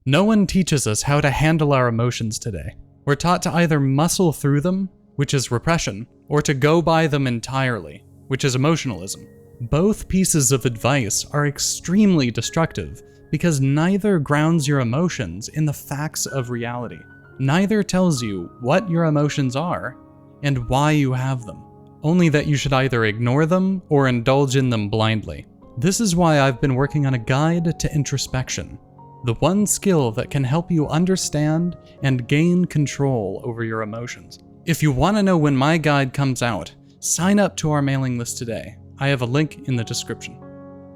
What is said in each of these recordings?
No one teaches us how to handle our emotions today. We're taught to either muscle through them, which is repression, or to go by them entirely, which is emotionalism. Both pieces of advice are extremely destructive because neither grounds your emotions in the facts of reality. Neither tells you what your emotions are and why you have them, only that you should either ignore them or indulge in them blindly. This is why I've been working on a guide to introspection, the one skill that can help you understand and gain control over your emotions. If you want to know when my guide comes out, sign up to our mailing list today. I have a link in the description.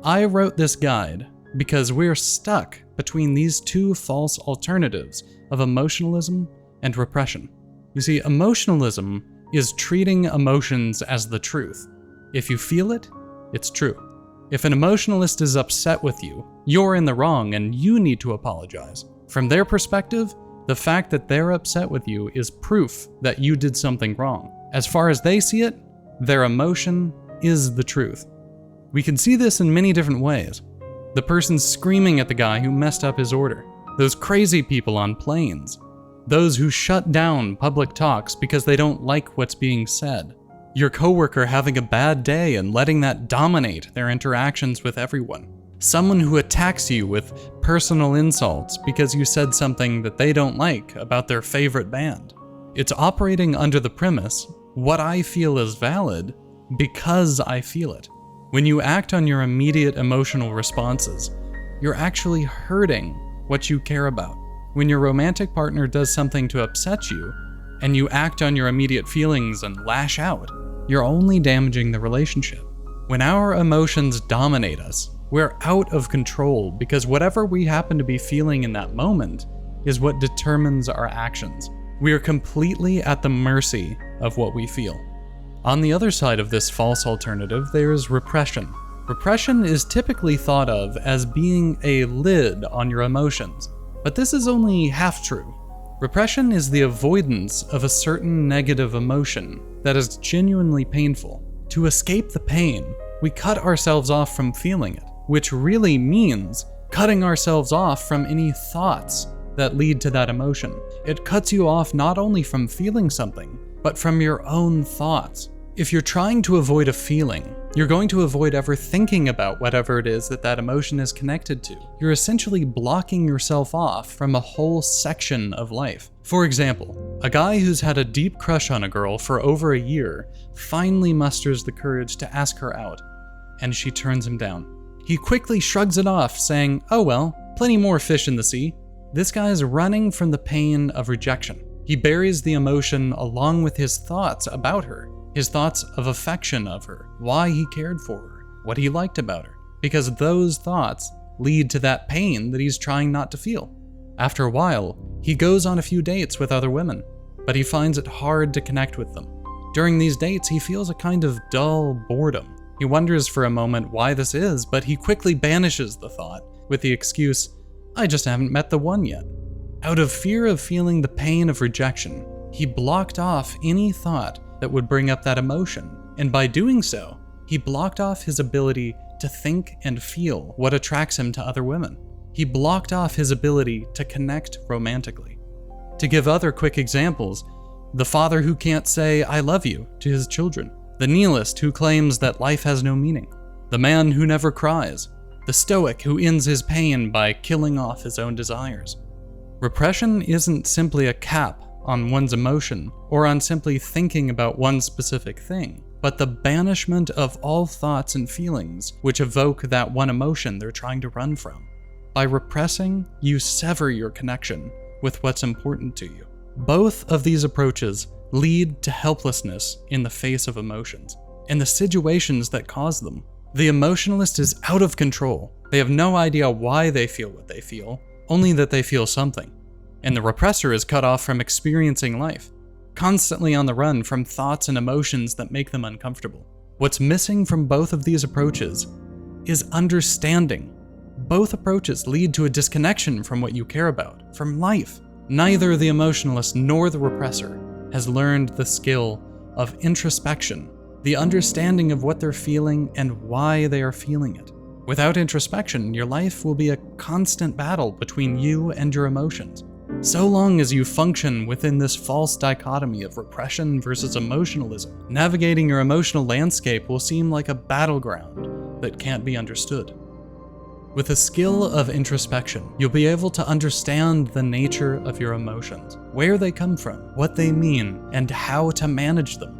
I wrote this guide because we're stuck between these two false alternatives of emotionalism and repression. You see, emotionalism is treating emotions as the truth. If you feel it, it's true. If an emotionalist is upset with you, you're in the wrong and you need to apologize. From their perspective, the fact that they're upset with you is proof that you did something wrong. As far as they see it, their emotion is the truth. We can see this in many different ways. The person screaming at the guy who messed up his order. Those crazy people on planes. Those who shut down public talks because they don't like what's being said. Your coworker having a bad day and letting that dominate their interactions with everyone. Someone who attacks you with personal insults because you said something that they don't like about their favorite band. It's operating under the premise, what I feel is valid because I feel it. When you act on your immediate emotional responses, you're actually hurting what you care about. When your romantic partner does something to upset you, and you act on your immediate feelings and lash out, you're only damaging the relationship. When our emotions dominate us, we're out of control because whatever we happen to be feeling in that moment is what determines our actions. We are completely at the mercy of what we feel. On the other side of this false alternative, there's repression. Repression is typically thought of as being a lid on your emotions, but this is only half true. Repression is the avoidance of a certain negative emotion that is genuinely painful. To escape the pain, we cut ourselves off from feeling it, which really means cutting ourselves off from any thoughts that lead to that emotion. It cuts you off not only from feeling something, but from your own thoughts. If you're trying to avoid a feeling, you're going to avoid ever thinking about whatever it is that emotion is connected to. You're essentially blocking yourself off from a whole section of life. For example, a guy who's had a deep crush on a girl for over a year finally musters the courage to ask her out, and she turns him down. He quickly shrugs it off, saying, "Oh well, plenty more fish in the sea." This guy's running from the pain of rejection. He buries the emotion along with his thoughts about her, his thoughts of affection of her, why he cared for her, what he liked about her, because those thoughts lead to that pain that he's trying not to feel. After a while, he goes on a few dates with other women, but he finds it hard to connect with them. During these dates, he feels a kind of dull boredom. He wonders for a moment why this is, but he quickly banishes the thought with the excuse, "I just haven't met the one yet." Out of fear of feeling the pain of rejection, he blocked off any thought that would bring up that emotion, and by doing so, he blocked off his ability to think and feel what attracts him to other women. He blocked off his ability to connect romantically. To give other quick examples, the father who can't say "I love you" to his children, the nihilist who claims that life has no meaning, the man who never cries, the stoic who ends his pain by killing off his own desires. Repression isn't simply a cap on one's emotion or on simply thinking about one specific thing, but the banishment of all thoughts and feelings which evoke that one emotion they're trying to run from. By repressing, you sever your connection with what's important to you. Both of these approaches lead to helplessness in the face of emotions and the situations that cause them. The emotionalist is out of control. They have no idea why they feel what they feel, only that they feel something. And the repressor is cut off from experiencing life, constantly on the run from thoughts and emotions that make them uncomfortable. What's missing from both of these approaches is understanding. Both approaches lead to a disconnection from what you care about, from life. Neither the emotionalist nor the repressor has learned the skill of introspection, the understanding of what they're feeling and why they are feeling it. Without introspection, your life will be a constant battle between you and your emotions. So long as you function within this false dichotomy of repression versus emotionalism, navigating your emotional landscape will seem like a battleground that can't be understood. With the skill of introspection, you'll be able to understand the nature of your emotions, where they come from, what they mean, and how to manage them.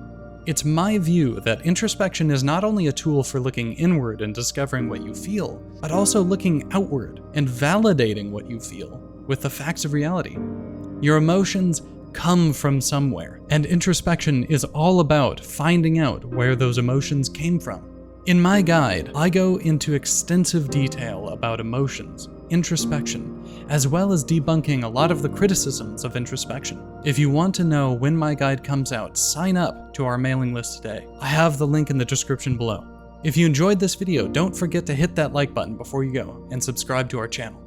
It's my view that introspection is not only a tool for looking inward and discovering what you feel, but also looking outward and validating what you feel with the facts of reality. Your emotions come from somewhere, and introspection is all about finding out where those emotions came from. In my guide, I go into extensive detail about emotions, introspection, as well as debunking a lot of the criticisms of introspection. If you want to know when my guide comes out, sign up to our mailing list today. I have the link in the description below. If you enjoyed this video, don't forget to hit that like button before you go and subscribe to our channel.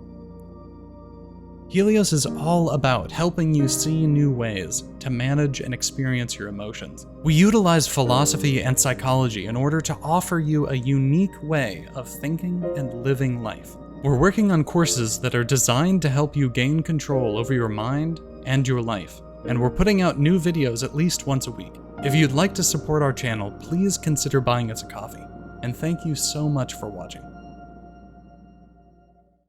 Helios is all about helping you see new ways to manage and experience your emotions. We utilize philosophy and psychology in order to offer you a unique way of thinking and living life. We're working on courses that are designed to help you gain control over your mind and your life, and we're putting out new videos at least once a week. If you'd like to support our channel, please consider buying us a coffee. And thank you so much for watching.